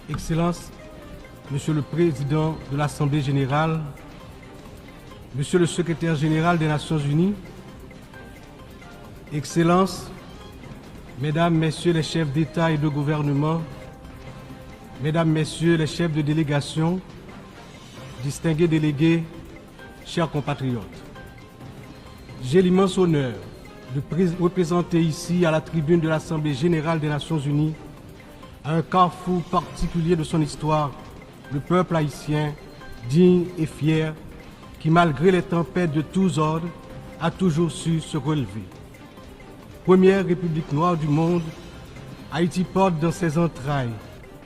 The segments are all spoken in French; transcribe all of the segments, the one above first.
Excellences, Monsieur le Président de l'Assemblée générale, Monsieur le Secrétaire général des Nations unies, Excellences, Mesdames, Messieurs les chefs d'État et de gouvernement, Mesdames, Messieurs les chefs de délégation, distingués délégués, chers compatriotes, j'ai l'immense honneur de représenter ici à la tribune de l'Assemblée générale des Nations unies, à un carrefour particulier de son histoire, le peuple haïtien, digne et fier, qui malgré les tempêtes de tous ordres, a toujours su se relever. Première république noire du monde, Haïti porte dans ses entrailles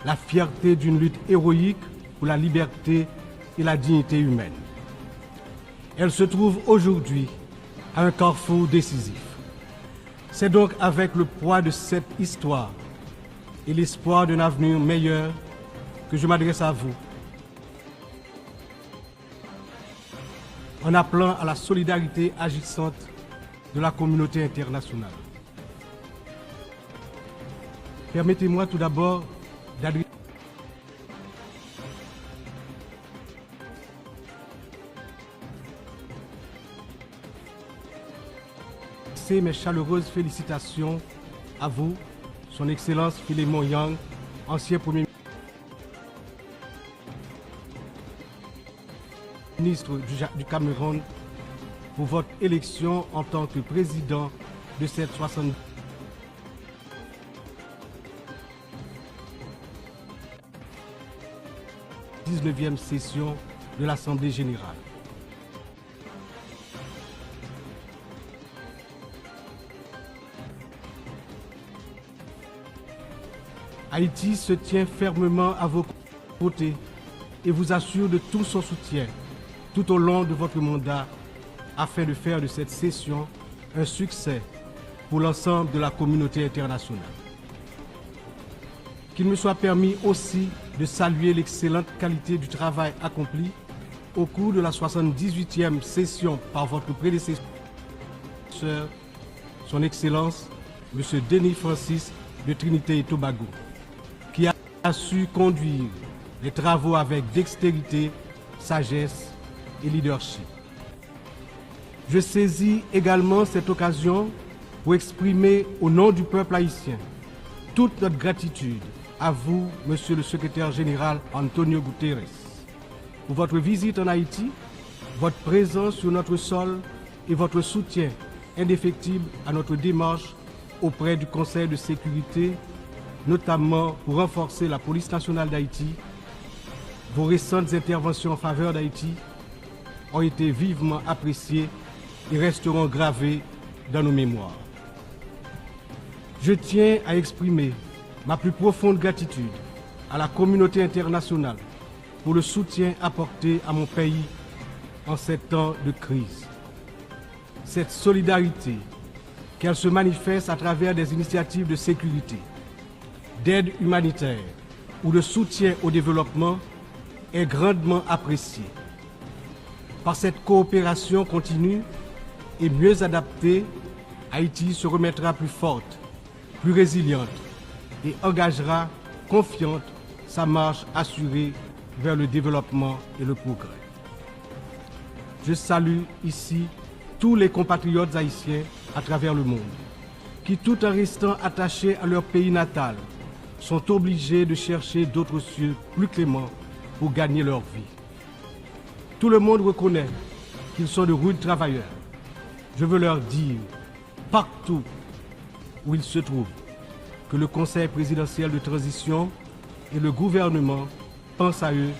la fierté d'une lutte héroïque pour la liberté et la dignité humaine. Elle se trouve aujourd'hui à un carrefour décisif. C'est donc avec le poids de cette histoire et l'espoir d'un avenir meilleur que je m'adresse à vous, en appelant à la solidarité agissante de la communauté internationale. Permettez-moi tout d'abord d'adresser mes chaleureuses félicitations à vous, Son Excellence Philémon Yang, ancien Premier ministre du Cameroun, pour votre élection en tant que président de cette 79e session de l'Assemblée générale. Haïti se tient fermement à vos côtés et vous assure de tout son soutien tout au long de votre mandat afin de faire de cette session un succès pour l'ensemble de la communauté internationale. Qu'il me soit permis aussi de saluer l'excellente qualité du travail accompli au cours de la 78e session par votre prédécesseur, Son Excellence, M. Denis Francis de Trinité et Tobago, qui a su conduire les travaux avec dextérité, sagesse et leadership. Je saisis également cette occasion pour exprimer au nom du peuple haïtien toute notre gratitude à vous, Monsieur le Secrétaire général Antonio Guterres, pour votre visite en Haïti, votre présence sur notre sol et votre soutien indéfectible à notre démarche auprès du Conseil de sécurité, notamment pour renforcer la police nationale d'Haïti. Vos récentes interventions en faveur d'Haïti ont été vivement appréciées et resteront gravées dans nos mémoires. Je tiens à exprimer ma plus profonde gratitude à la communauté internationale pour le soutien apporté à mon pays en ces temps de crise. Cette solidarité, qu'elle se manifeste à travers des initiatives de sécurité, d'aide humanitaire ou de soutien au développement, est grandement appréciée. Par cette coopération continue et mieux adaptée, Haïti se remettra plus forte, plus résiliente et engagera confiante sa marche assurée vers le développement et le progrès. Je salue ici tous les compatriotes haïtiens à travers le monde, qui tout en restant attachés à leur pays natal, sont obligés de chercher d'autres cieux plus cléments pour gagner leur vie. Tout le monde reconnaît qu'ils sont de rudes travailleurs. Je veux leur dire, partout où ils se trouvent, que le Conseil présidentiel de transition et le gouvernement pensent à eux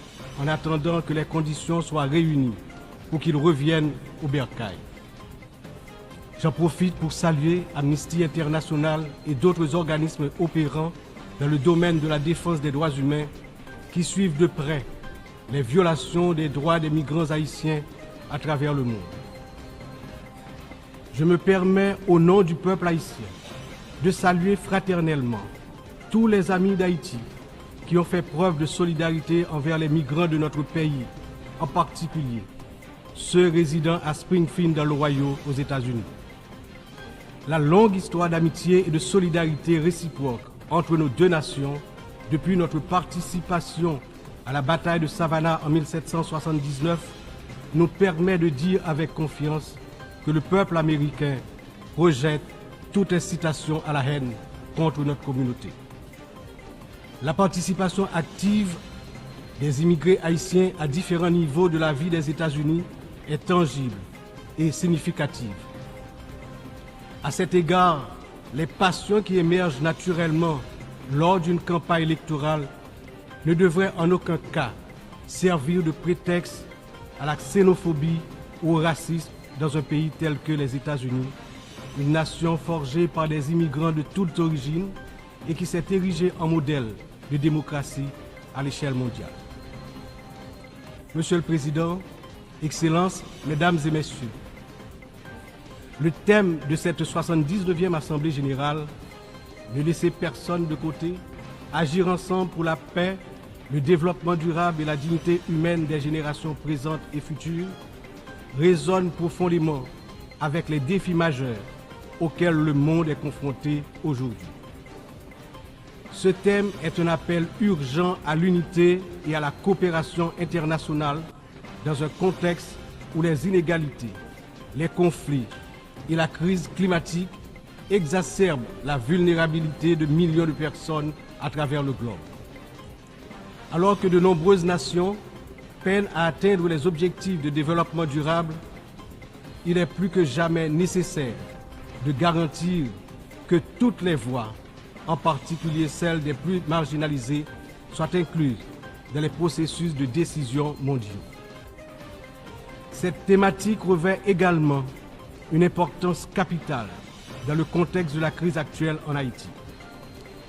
en attendant que les conditions soient réunies pour qu'ils reviennent au bercail. J'en profite pour saluer Amnesty International et d'autres organismes opérant dans le domaine de la défense des droits humains qui suivent de près les violations des droits des migrants haïtiens à travers le monde. Je me permets, au nom du peuple haïtien, de saluer fraternellement tous les amis d'Haïti qui ont fait preuve de solidarité envers les migrants de notre pays, en particulier ceux résidant à Springfield dans l'Ohio aux États-Unis. La longue histoire d'amitié et de solidarité réciproque entre nos deux nations depuis notre participation à la bataille de Savannah en 1779, nous permet de dire avec confiance que le peuple américain rejette toute incitation à la haine contre notre communauté. La participation active des immigrés haïtiens à différents niveaux de la vie des États-Unis est tangible et significative. À cet égard, les passions qui émergent naturellement lors d'une campagne électorale ne devraient en aucun cas servir de prétexte à la xénophobie ou au racisme dans un pays tel que les États-Unis, une nation forgée par des immigrants de toutes origines et qui s'est érigée en modèle de démocratie à l'échelle mondiale. Monsieur le Président, Excellences, Mesdames et Messieurs, le thème de cette 79e Assemblée générale, ne laisser personne de côté, agir ensemble pour la paix, le développement durable et la dignité humaine des générations présentes et futures, résonne profondément avec les défis majeurs auxquels le monde est confronté aujourd'hui. Ce thème est un appel urgent à l'unité et à la coopération internationale dans un contexte où les inégalités, les conflits et la crise climatique exacerbent la vulnérabilité de millions de personnes à travers le globe. Alors que de nombreuses nations peinent à atteindre les objectifs de développement durable, il est plus que jamais nécessaire de garantir que toutes les voix, en particulier celles des plus marginalisées, soient incluses dans les processus de décision mondiaux. Cette thématique revêt également une importance capitale dans le contexte de la crise actuelle en Haïti.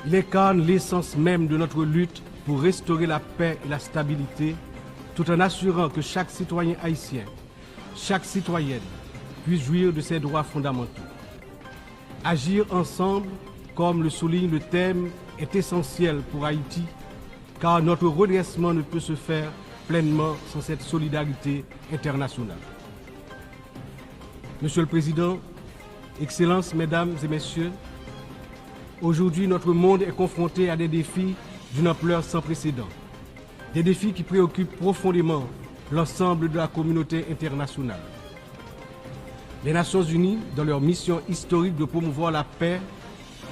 Il incarne l'essence même de notre lutte pour restaurer la paix et la stabilité, tout en assurant que chaque citoyen haïtien, chaque citoyenne puisse jouir de ses droits fondamentaux. Agir ensemble, comme le souligne le thème, est essentiel pour Haïti, car notre redressement ne peut se faire pleinement sans cette solidarité internationale. Monsieur le Président, Excellences, Mesdames et Messieurs, aujourd'hui notre monde est confronté à des défis d'une ampleur sans précédent, des défis qui préoccupent profondément l'ensemble de la communauté internationale. Les Nations Unies, dans leur mission historique de promouvoir la paix,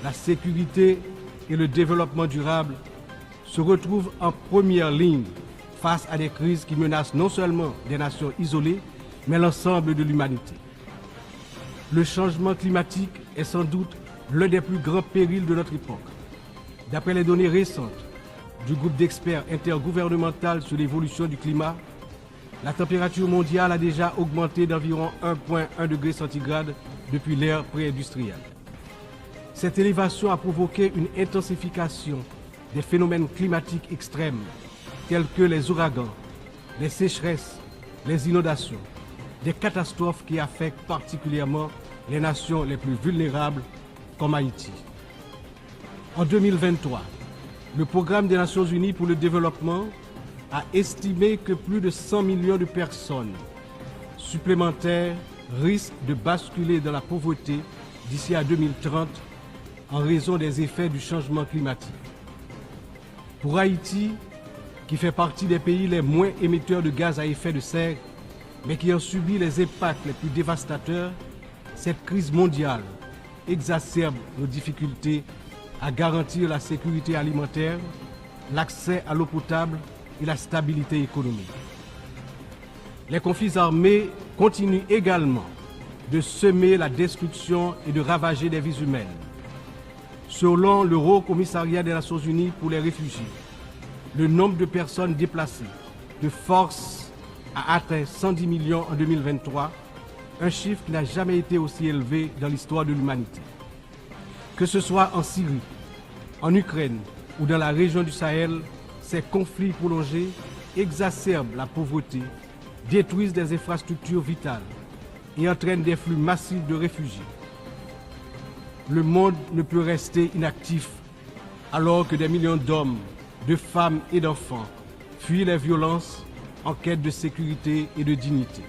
la sécurité et le développement durable, se retrouvent en première ligne face à des crises qui menacent non seulement des nations isolées, mais l'ensemble de l'humanité. Le changement climatique est sans doute l'un des plus grands périls de notre époque. D'après les données récentes du groupe d'experts intergouvernemental sur l'évolution du climat, la température mondiale a déjà augmenté d'environ 1,1 degré centigrade depuis l'ère pré-industrielle. Cette élévation a provoqué une intensification des phénomènes climatiques extrêmes tels que les ouragans, les sécheresses, les inondations, des catastrophes qui affectent particulièrement les nations les plus vulnérables comme Haïti. En 2023, le Programme des Nations Unies pour le développement a estimé que plus de 100 millions de personnes supplémentaires risquent de basculer dans la pauvreté d'ici à 2030 en raison des effets du changement climatique. Pour Haïti, qui fait partie des pays les moins émetteurs de gaz à effet de serre, mais qui ont subi les impacts les plus dévastateurs, cette crise mondiale exacerbe nos difficultés à garantir la sécurité alimentaire, l'accès à l'eau potable et la stabilité économique. Les conflits armés continuent également de semer la destruction et de ravager des vies humaines. Selon le Haut Commissariat des Nations Unies pour les réfugiés, le nombre de personnes déplacées de force a atteint 110 millions en 2023, un chiffre qui n'a jamais été aussi élevé dans l'histoire de l'humanité. Que ce soit en Syrie, en Ukraine ou dans la région du Sahel, ces conflits prolongés exacerbent la pauvreté, détruisent des infrastructures vitales et entraînent des flux massifs de réfugiés. Le monde ne peut rester inactif alors que des millions d'hommes, de femmes et d'enfants fuient les violences en quête de sécurité et de dignité.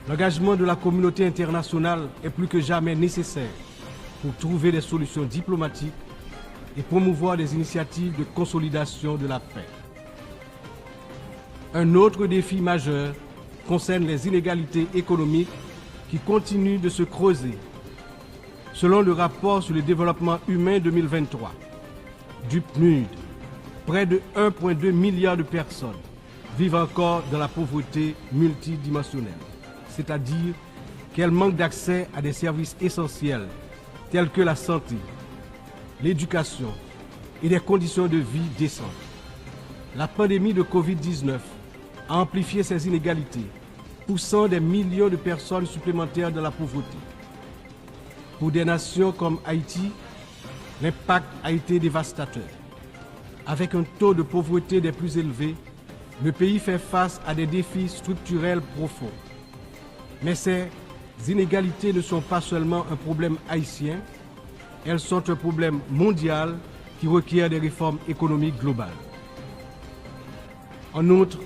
L'engagement de la communauté internationale est plus que jamais nécessaire pour trouver des solutions diplomatiques et promouvoir des initiatives de consolidation de la paix. Un autre défi majeur concerne les inégalités économiques qui continuent de se creuser. Selon le rapport sur le développement humain 2023 du PNUD, près de 1,2 milliard de personnes vivent encore dans la pauvreté multidimensionnelle, c'est-à-dire qu'elles manquent d'accès à des services essentiels tels que la santé, l'éducation et des conditions de vie décentes. La pandémie de Covid-19 a amplifié ces inégalités, poussant des millions de personnes supplémentaires dans la pauvreté. Pour des nations comme Haïti, l'impact a été dévastateur. Avec un taux de pauvreté des plus élevés, le pays fait face à des défis structurels profonds. Mais ces inégalités ne sont pas seulement un problème haïtien, elles sont un problème mondial qui requiert des réformes économiques globales. En outre,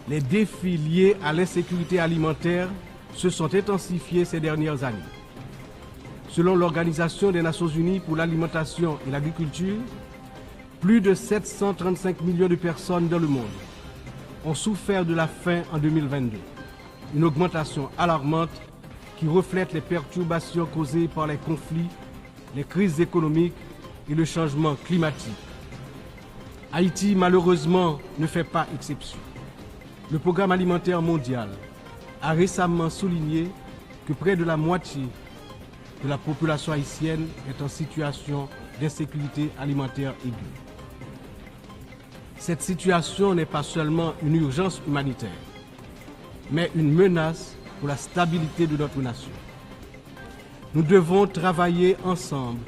les défis liés à l'insécurité alimentaire se sont intensifiés ces dernières années. Selon l'Organisation des Nations Unies pour l'alimentation et l'agriculture, plus de 735 millions de personnes dans le monde ont souffert de la faim en 2022, une augmentation alarmante qui reflète les perturbations causées par les conflits, les crises économiques et le changement climatique. Haïti, malheureusement, ne fait pas exception. Le Programme alimentaire mondial a récemment souligné que près de la moitié de la population haïtienne est en situation d'insécurité alimentaire aiguë. Cette situation n'est pas seulement une urgence humanitaire, mais une menace pour la stabilité de notre nation. Nous devons travailler ensemble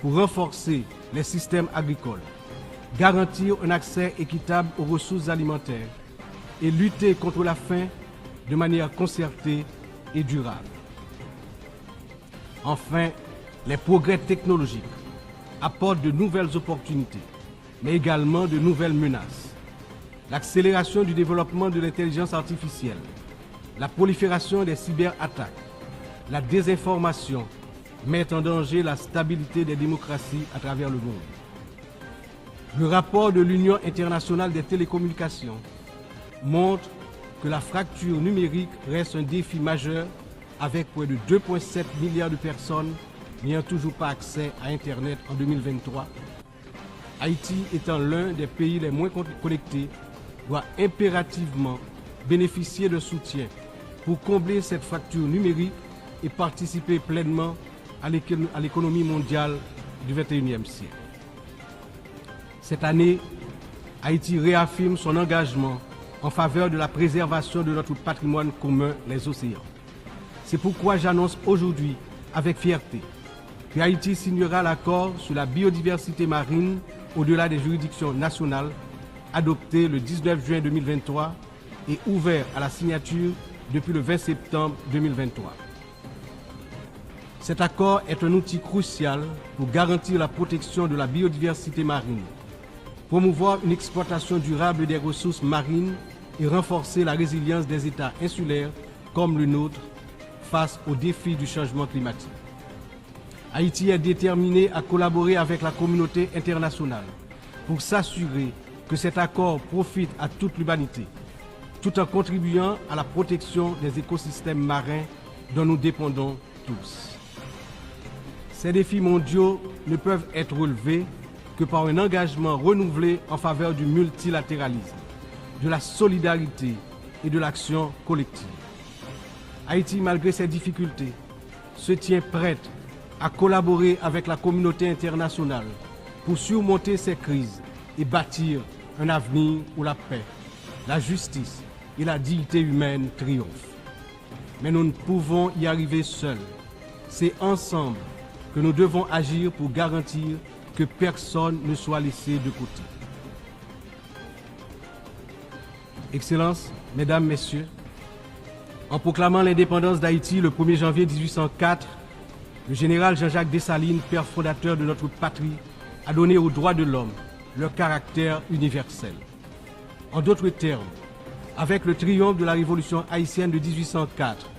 pour renforcer les systèmes agricoles, garantir un accès équitable aux ressources alimentaires et lutter contre la faim de manière concertée et durable. Enfin, les progrès technologiques apportent de nouvelles opportunités, mais également de nouvelles menaces. L'accélération du développement de l'intelligence artificielle, la prolifération des cyberattaques, la désinformation mettent en danger la stabilité des démocraties à travers le monde. Le rapport de l'Union internationale des télécommunications montre que la fracture numérique reste un défi majeur avec près de 2,7 milliards de personnes n'ayant toujours pas accès à Internet en 2023. Haïti étant l'un des pays les moins connectés, doit impérativement bénéficier de soutien pour combler cette fracture numérique et participer pleinement à l'économie mondiale du XXIe siècle. Cette année, Haïti réaffirme son engagement en faveur de la préservation de notre patrimoine commun, les océans. C'est pourquoi j'annonce aujourd'hui avec fierté que Haïti signera l'accord sur la biodiversité marine au-delà des juridictions nationales, adopté le 19 juin 2023 et ouvert à la signature depuis le 20 septembre 2023. Cet accord est un outil crucial pour garantir la protection de la biodiversité marine, promouvoir une exploitation durable des ressources marines et renforcer la résilience des États insulaires comme le nôtre face aux défis du changement climatique. Haïti est déterminé à collaborer avec la communauté internationale pour s'assurer que cet accord profite à toute l'humanité, tout en contribuant à la protection des écosystèmes marins dont nous dépendons tous. Ces défis mondiaux ne peuvent être relevés que par un engagement renouvelé en faveur du multilatéralisme, de la solidarité et de l'action collective. Haïti, malgré ses difficultés, se tient prête à collaborer avec la communauté internationale pour surmonter ces crises et bâtir un avenir où la paix, la justice et la dignité humaine triomphent. Mais nous ne pouvons y arriver seuls. C'est ensemble que nous devons agir pour garantir que personne ne soit laissé de côté. Excellences, Mesdames, Messieurs, en proclamant l'indépendance d'Haïti le 1er janvier 1804, le général Jean-Jacques Dessalines, père fondateur de notre patrie, a donné aux droits de l'homme leur caractère universel. En d'autres termes, avec le triomphe de la révolution haïtienne de 1804,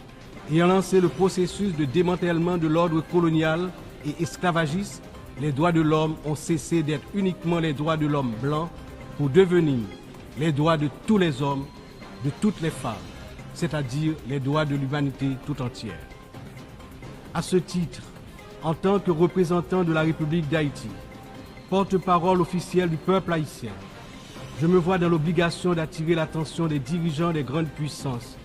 ayant lancé le processus de démantèlement de l'ordre colonial et esclavagiste, les droits de l'homme ont cessé d'être uniquement les droits de l'homme blanc pour devenir les droits de tous les hommes, de toutes les femmes, c'est-à-dire les droits de l'humanité tout entière. À ce titre, en tant que représentant de la République d'Haïti, porte-parole officiel du peuple haïtien, je me vois dans l'obligation d'attirer l'attention des dirigeants des grandes puissances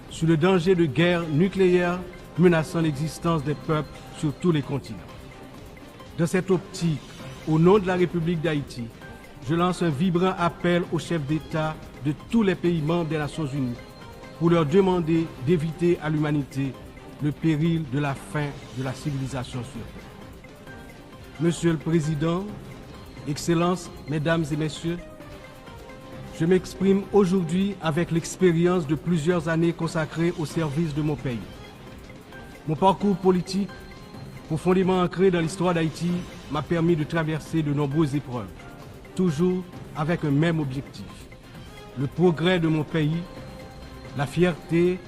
sur le danger de guerre nucléaire menaçant l'existence des peuples sur tous les continents. Dans cette optique, au nom de la République d'Haïti, je lance un vibrant appel aux chefs d'État de tous les pays membres des Nations Unies pour leur demander d'éviter à l'humanité le péril de la fin de la civilisation sur Terre. Monsieur le Président, Excellences, Mesdames et Messieurs, je m'exprime aujourd'hui avec l'expérience de plusieurs années consacrées au service de mon pays. Mon parcours politique, profondément ancré dans l'histoire d'Haïti, m'a permis de traverser de nombreuses épreuves, toujours avec un même objectif: le progrès de mon pays, la fierté,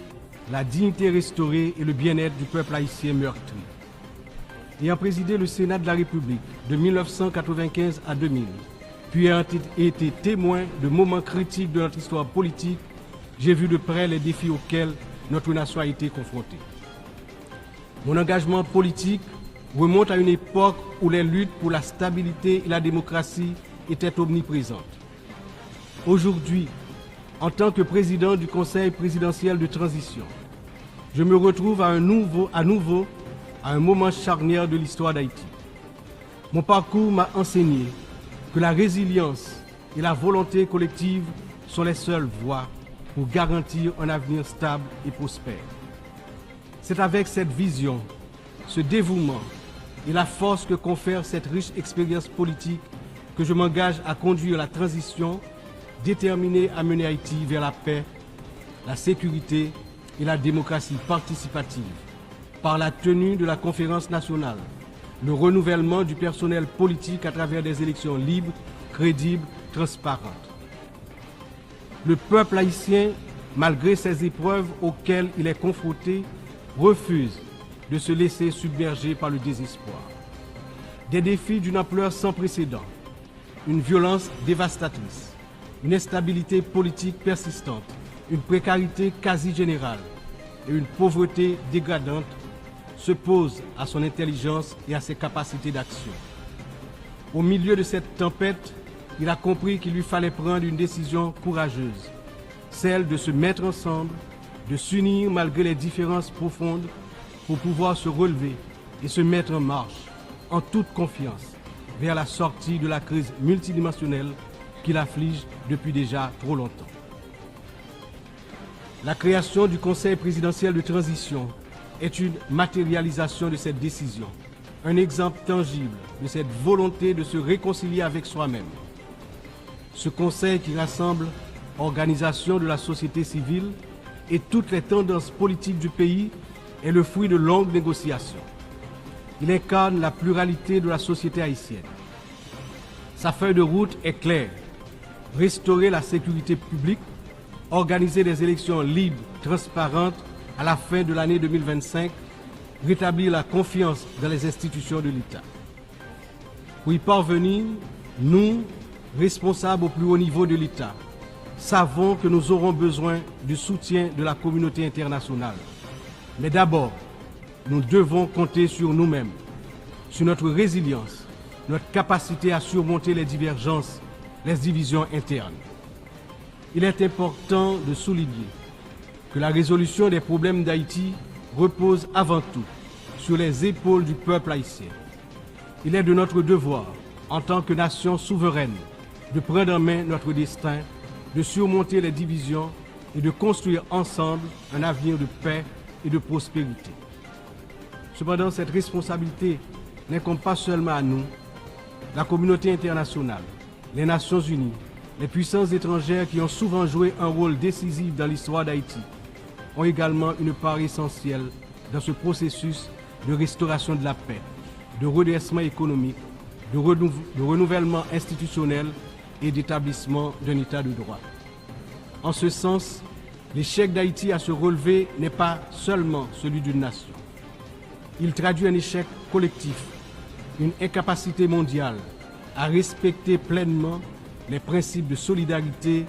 la dignité restaurée et le bien-être du peuple haïtien meurtri. Ayant présidé le Sénat de la République de 1995 à 2000, puis ayant été témoin de moments critiques de notre histoire politique, j'ai vu de près les défis auxquels notre nation a été confrontée. Mon engagement politique remonte à une époque où les luttes pour la stabilité et la démocratie étaient omniprésentes. Aujourd'hui, en tant que président du Conseil présidentiel de transition, je me retrouve à nouveau à un moment charnière de l'histoire d'Haïti. Mon parcours m'a enseigné que la résilience et la volonté collective sont les seules voies pour garantir un avenir stable et prospère. C'est avec cette vision, ce dévouement et la force que confère cette riche expérience politique que je m'engage à conduire la transition, déterminé à mener Haïti vers la paix, la sécurité et la démocratie participative, par la tenue de la conférence nationale, le renouvellement du personnel politique à travers des élections libres, crédibles, transparentes. Le peuple haïtien, malgré ces épreuves auxquelles il est confronté, refuse de se laisser submerger par le désespoir. Des défis d'une ampleur sans précédent, une violence dévastatrice, une instabilité politique persistante, une précarité quasi générale et une pauvreté dégradante se posent à son intelligence et à ses capacités d'action. Au milieu de cette tempête, il a compris qu'il lui fallait prendre une décision courageuse, celle de se mettre ensemble, de s'unir malgré les différences profondes pour pouvoir se relever et se mettre en marche, en toute confiance, vers la sortie de la crise multidimensionnelle qui l'afflige depuis déjà trop longtemps. La création du Conseil présidentiel de transition est une matérialisation de cette décision, un exemple tangible de cette volonté de se réconcilier avec soi-même. Ce Conseil qui rassemble organisations de la société civile et toutes les tendances politiques du pays est le fruit de longues négociations. Il incarne la pluralité de la société haïtienne. Sa feuille de route est claire: restaurer la sécurité publique, organiser des élections libres, transparentes à la fin de l'année 2025, rétablir la confiance dans les institutions de l'État. Pour y parvenir, nous, responsables au plus haut niveau de l'État, savons que nous aurons besoin du soutien de la communauté internationale. Mais d'abord, nous devons compter sur nous-mêmes, sur notre résilience, notre capacité à surmonter les divergences, les divisions internes. Il est important de souligner que la résolution des problèmes d'Haïti repose avant tout sur les épaules du peuple haïtien. Il est de notre devoir, en tant que nation souveraine, de prendre en main notre destin, de surmonter les divisions et de construire ensemble un avenir de paix et de prospérité. Cependant, cette responsabilité n'incombe pas seulement à nous. La communauté internationale, les Nations Unies, les puissances étrangères qui ont souvent joué un rôle décisif dans l'histoire d'Haïti ont également une part essentielle dans ce processus de restauration de la paix, de redressement économique, de renouvellement institutionnel et d'établissement d'un État de droit. En ce sens, l'échec d'Haïti à se relever n'est pas seulement celui d'une nation. Il traduit un échec collectif, une incapacité mondiale à respecter pleinement les principes de solidarité,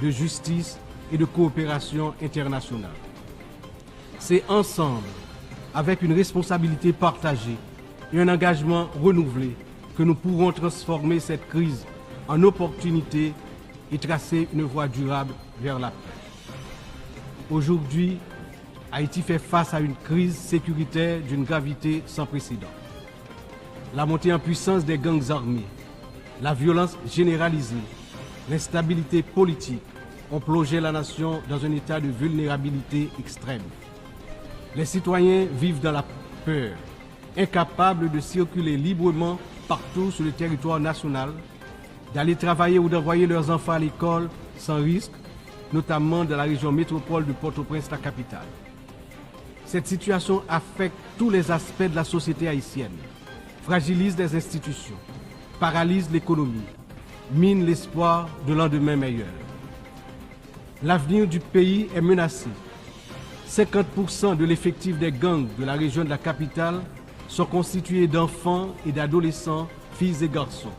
de justice et de coopération internationale. C'est ensemble, avec une responsabilité partagée et un engagement renouvelé, que nous pourrons transformer cette crise en opportunité et tracer une voie durable vers la paix. Aujourd'hui, Haïti fait face à une crise sécuritaire d'une gravité sans précédent. La montée en puissance des gangs armés, la violence généralisée, l'instabilité politique ont plongé la nation dans un état de vulnérabilité extrême. Les citoyens vivent dans la peur, incapables de circuler librement partout sur le territoire national, d'aller travailler ou d'envoyer leurs enfants à l'école sans risque, notamment dans la région métropole de Port-au-Prince, la capitale. Cette situation affecte tous les aspects de la société haïtienne, fragilise les institutions, paralyse l'économie, mine l'espoir de lendemain meilleur. L'avenir du pays est menacé. 50% de l'effectif des gangs de la région de la capitale sont constitués d'enfants et d'adolescents, filles et garçons.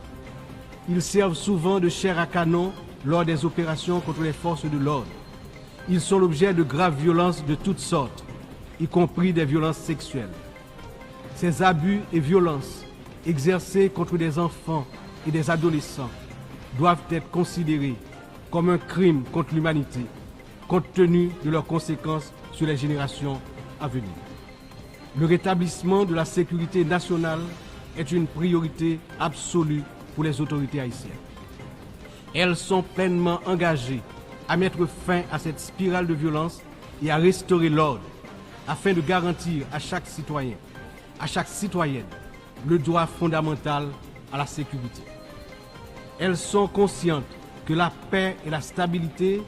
Ils servent souvent de chair à canon lors des opérations contre les forces de l'ordre. Ils sont l'objet de graves violences de toutes sortes, y compris des violences sexuelles. Ces abus et violences exercés contre des enfants et des adolescents doivent être considérés comme un crime contre l'humanité, compte tenu de leurs conséquences sur les générations à venir. Le rétablissement de la sécurité nationale est une priorité absolue pour les autorités haïtiennes. Elles sont pleinement engagées à mettre fin à cette spirale de violence et à restaurer l'ordre afin de garantir à chaque citoyen, à chaque citoyenne, le droit fondamental à la sécurité. Elles sont conscientes que la paix et la stabilité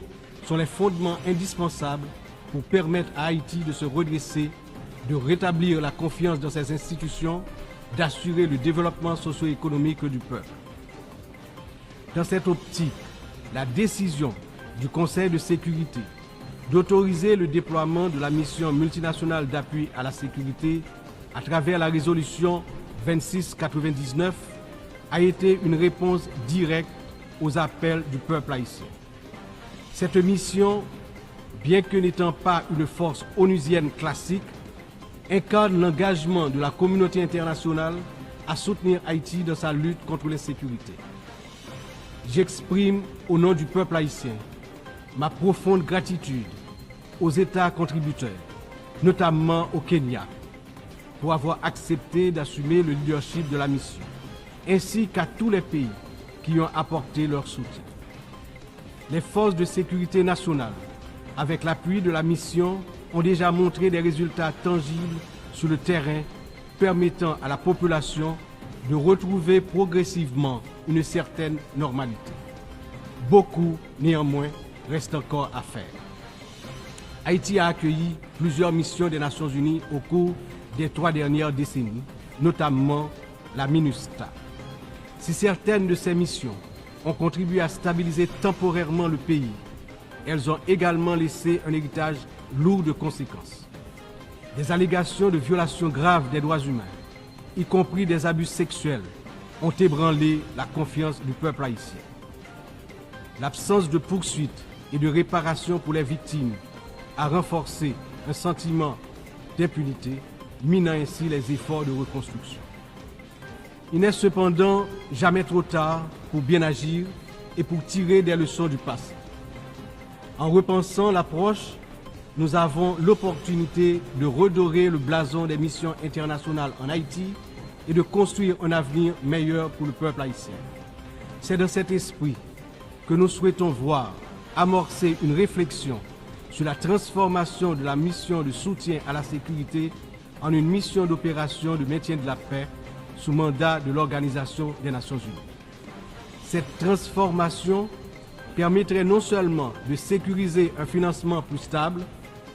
sont les fondements indispensables pour permettre à Haïti de se redresser, de rétablir la confiance dans ses institutions, d'assurer le développement socio-économique du peuple. Dans cette optique, la décision du Conseil de sécurité d'autoriser le déploiement de la mission multinationale d'appui à la sécurité à travers la résolution 2699 a été une réponse directe aux appels du peuple haïtien. Cette mission, bien que n'étant pas une force onusienne classique, incarne l'engagement de la communauté internationale à soutenir Haïti dans sa lutte contre l'insécurité. J'exprime au nom du peuple haïtien ma profonde gratitude aux États contributeurs, notamment au Kenya, pour avoir accepté d'assumer le leadership de la mission, ainsi qu'à tous les pays qui ont apporté leur soutien. Les forces de sécurité nationale, avec l'appui de la mission, ont déjà montré des résultats tangibles sur le terrain permettant à la population de retrouver progressivement une certaine normalité. Beaucoup, néanmoins, reste encore à faire. Haïti a accueilli plusieurs missions des Nations Unies au cours des 3 dernières décennies, notamment la MINUSTA. Si certaines de ces missions ont contribué à stabiliser temporairement le pays, elles ont également laissé un héritage lourd de conséquences. Des allégations de violations graves des droits humains, y compris des abus sexuels, ont ébranlé la confiance du peuple haïtien. L'absence de poursuite et de réparation pour les victimes a renforcé un sentiment d'impunité, minant ainsi les efforts de reconstruction. Il n'est cependant jamais trop tard pour bien agir et pour tirer des leçons du passé. En repensant l'approche, nous avons l'opportunité de redorer le blason des missions internationales en Haïti et de construire un avenir meilleur pour le peuple haïtien. C'est dans cet esprit que nous souhaitons voir amorcer une réflexion sur la transformation de la mission de soutien à la sécurité en une mission d'opération de maintien de la paix sous mandat de l'Organisation des Nations Unies. Cette transformation permettrait non seulement de sécuriser un financement plus stable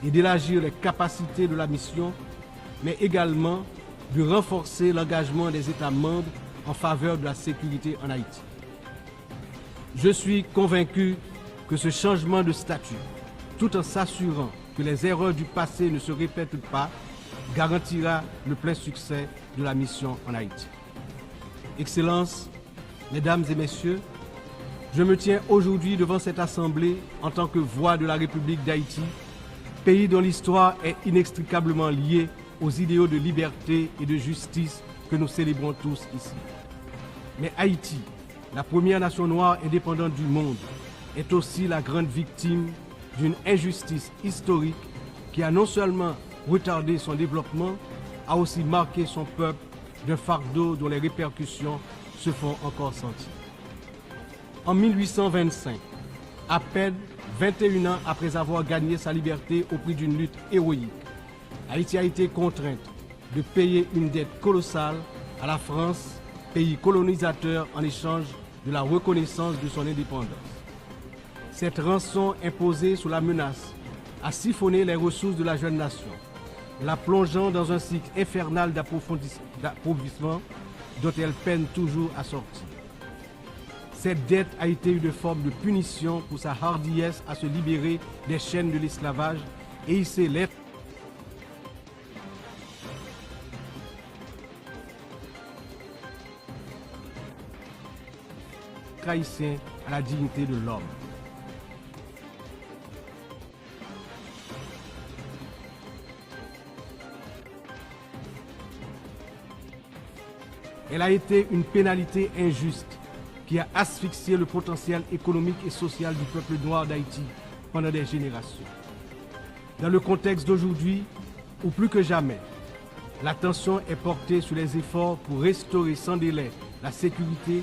et d'élargir les capacités de la mission, mais également de renforcer l'engagement des États membres en faveur de la sécurité en Haïti. Je suis convaincu que ce changement de statut, tout en s'assurant que les erreurs du passé ne se répètent pas, garantira le plein succès de la mission en Haïti. Excellences, Mesdames et Messieurs, je me tiens aujourd'hui devant cette Assemblée en tant que voix de la République d'Haïti, pays dont l'histoire est inextricablement liée aux idéaux de liberté et de justice que nous célébrons tous ici. Mais Haïti, la première nation noire indépendante du monde, est aussi la grande victime d'une injustice historique qui a non seulement retardé son développement, a aussi marqué son peuple d'un fardeau dont les répercussions se font encore sentir. En 1825, à peine 21 ans après avoir gagné sa liberté au prix d'une lutte héroïque, Haïti a été contrainte de payer une dette colossale à la France, pays colonisateur, en échange de la reconnaissance de son indépendance. Cette rançon imposée sous la menace a siphonné les ressources de la jeune nation, la plongeant dans un cycle infernal d'appauvrissement dont elle peine toujours à sortir. Cette dette a été une forme de punition pour sa hardiesse à se libérer des chaînes de l'esclavage et hisser l'être haïtien à la dignité de l'homme. Elle a été une pénalité injuste qui a asphyxié le potentiel économique et social du peuple noir d'Haïti pendant des générations. Dans le contexte d'aujourd'hui, où plus que jamais, l'attention est portée sur les efforts pour restaurer sans délai la sécurité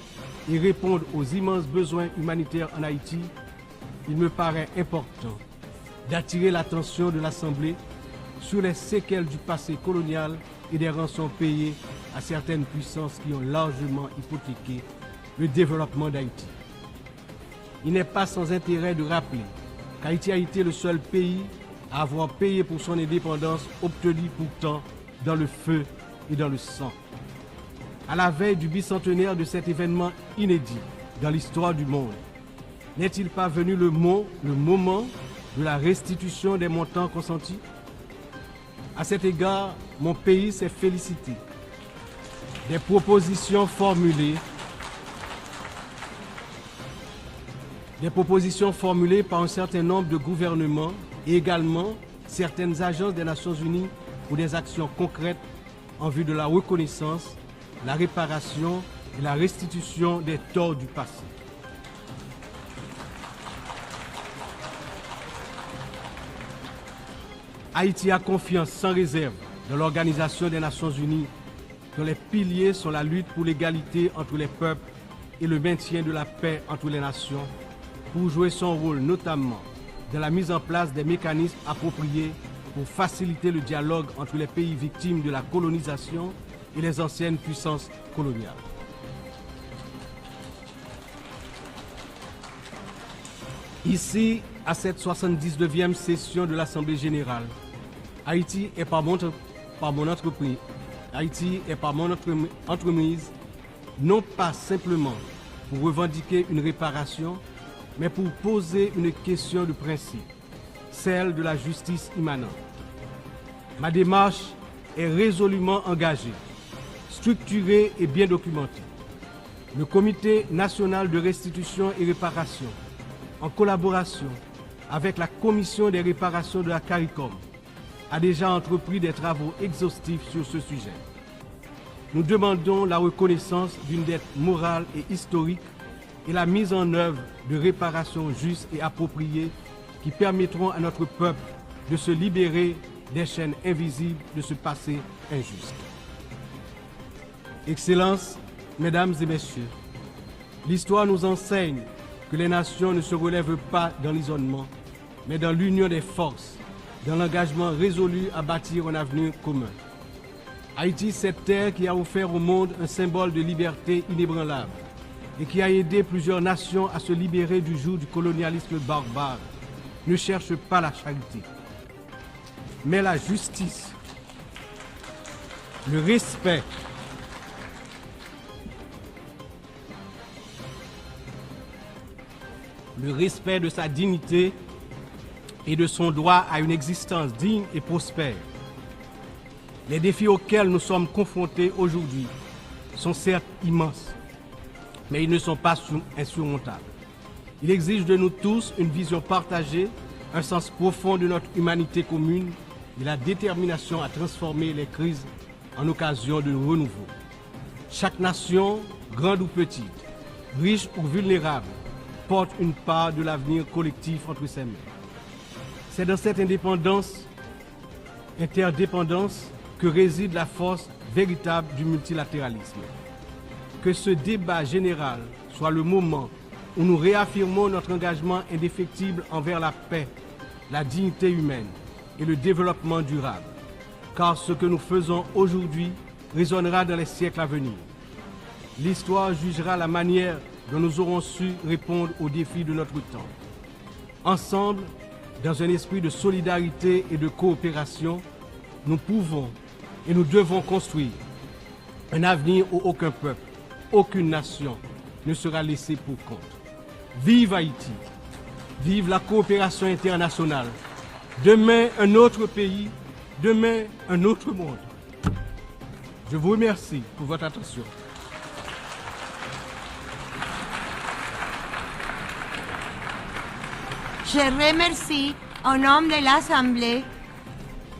et répondre aux immenses besoins humanitaires en Haïti, il me paraît important d'attirer l'attention de l'Assemblée sur les séquelles du passé colonial et des rançons payées à certaines puissances qui ont largement hypothéqué le développement d'Haïti. Il n'est pas sans intérêt de rappeler qu'Haïti a été le seul pays à avoir payé pour son indépendance, obtenue pourtant dans le feu et dans le sang. À la veille du bicentenaire de cet événement inédit dans l'histoire du monde, n'est-il pas venu le moment de la restitution des montants consentis? À cet égard, mon pays s'est félicité des propositions formulées par un certain nombre de gouvernements et également certaines agences des Nations Unies pour des actions concrètes en vue de la reconnaissance, la réparation et la restitution des torts du passé. Haïti a confiance sans réserve dans l'Organisation des Nations Unies, dont les piliers sont la lutte pour l'égalité entre les peuples et le maintien de la paix entre les nations, pour jouer son rôle notamment dans la mise en place des mécanismes appropriés pour faciliter le dialogue entre les pays victimes de la colonisation et les anciennes puissances coloniales. Ici, à cette 79e session de l'Assemblée générale, Haïti est par mon entreprise, non pas simplement pour revendiquer une réparation, mais pour poser une question de principe, celle de la justice immanente. Ma démarche est résolument engagée, structurée et bien documentée. Le Comité national de restitution et réparation, en collaboration avec la Commission des réparations de la CARICOM, a déjà entrepris des travaux exhaustifs sur ce sujet. Nous demandons la reconnaissance d'une dette morale et historique et la mise en œuvre de réparations justes et appropriées qui permettront à notre peuple de se libérer des chaînes invisibles de ce passé injuste. Excellences, Mesdames et Messieurs, l'histoire nous enseigne que les nations ne se relèvent pas dans l'isolement, mais dans l'union des forces, dans l'engagement résolu à bâtir un avenir commun. Haïti, cette terre qui a offert au monde un symbole de liberté inébranlable et qui a aidé plusieurs nations à se libérer du joug du colonialisme barbare, ne cherche pas la charité, mais la justice, le respect, de sa dignité et de son droit à une existence digne et prospère. Les défis auxquels nous sommes confrontés aujourd'hui sont certes immenses, mais ils ne sont pas insurmontables. Il exige de nous tous une vision partagée, un sens profond de notre humanité commune et la détermination à transformer les crises en occasion de renouveau. Chaque nation, grande ou petite, riche ou vulnérable, porte une part de l'avenir collectif entre ses mains. C'est dans cette interdépendance que réside la force véritable du multilatéralisme. Que ce débat général soit le moment où nous réaffirmons notre engagement indéfectible envers la paix, la dignité humaine et le développement durable. Car ce que nous faisons aujourd'hui résonnera dans les siècles à venir. L'histoire jugera la manière dont nous aurons su répondre aux défis de notre temps. Ensemble, dans un esprit de solidarité et de coopération, nous pouvons et nous devons construire un avenir où aucun peuple, aucune nation ne sera laissé pour compte. Vive Haïti! Vive la coopération internationale! Demain, un autre pays, demain, un autre monde. Je vous remercie pour votre attention. Je remercie, au nom de l'Assemblée,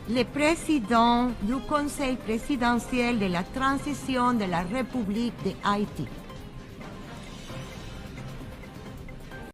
le président du Conseil présidentiel de la transition de la République d'Haïti.